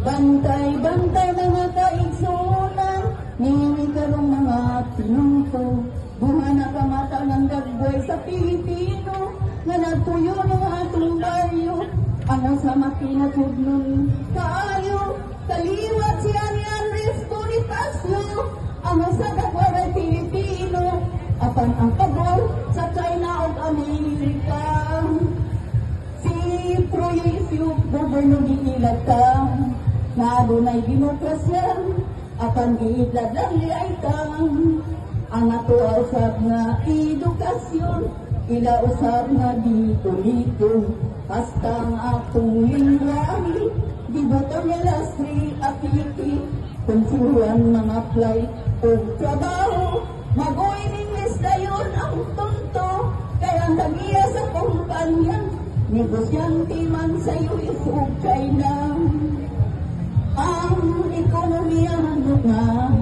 Bantay-bantay mga kaigsunan, ningin karong mga tinungko. Buha na kamata ng dagboy sa Pilipino, nga nagtuyo ng atong baryo. Ano sa makina tudnon kaayo, kaliwat siya ni Andres Bonifacio. Ano sa dagway Pilipino, apan ang pagol sa China o Amerika. Si Proyesyo, goberno giilag ka, na adunay demokrasya, apan giiglad lang liay kang. Ang ato usab nga edukasyon, ila usab nga dito-dito. Hasta ang atong lingwahe, di ba ito nila Sri Apiki? Kunsuhan mga apply o trabaho, mag-uwi English na yun ang tonto. Kaya nagiya sa kumpanya, negosyante man sa US o China. Ang ekonomiya nga,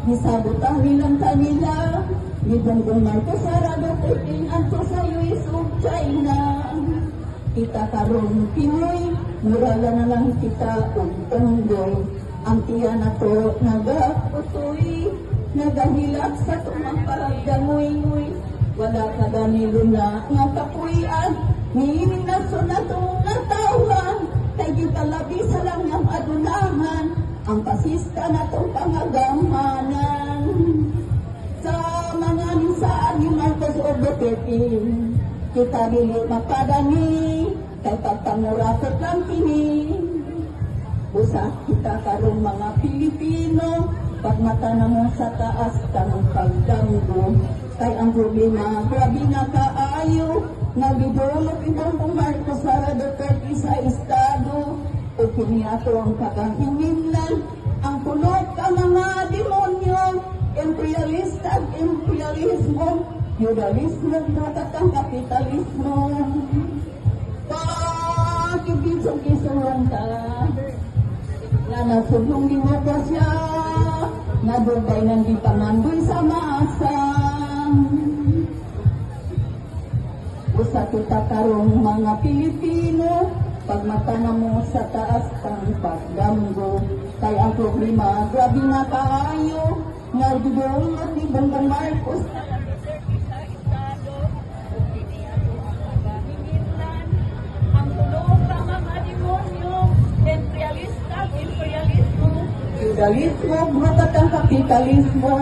nisabutan nilang kanila, ni Bongbong Marcos Sarado Peking anto sa US o China. Kita karon Pinoy, murala na lang kita og tunggoy. Ang tiya na to nagaputoy, nagahilak sa tumang paragdangoy-ngoy. Wala ka ganilo na nga kapuyan, niining na so na itong natawan. Kaya talabi sa lang ang adunahan, ang pasista na itong pangagamanan. Sa mga ninsaan ni Marcos o Duterte, kita dili mapadani, kay pagpangurakot lang kini. Busa kita karong mga Pilipino, pagmata na mo sa taas kang pagdanggo. Kay ang problema, grabe na kaayo, nagidulog Bongbong Marcos Sara Duterte sa estado. O kiniato ang kakahinginlan, ang punot ka mga demonyo, imperialista at imperialismo, feudalismo at ang kapitalismo. Pakibisog-isong ka, na nasubong demokrasya, na dugay ng di pangandoy sa masa. Usa kita karong mga Pilipino, pagmata na mo sa taas kang pagdamgo. Kay ang problema, grabe na kaayo, nagdudulot ni Bongbong Marcos. Ang tulong ng mga demonyo, imperialista, imperialismo, feudalismo, grupat ang kapitalismo.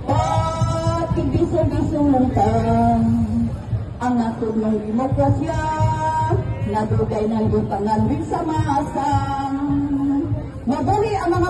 Patigbiso-bisong ka, ang nasod ng demokrasya, nadugay ng lupangan rin sa masang. Mabuhi ang mga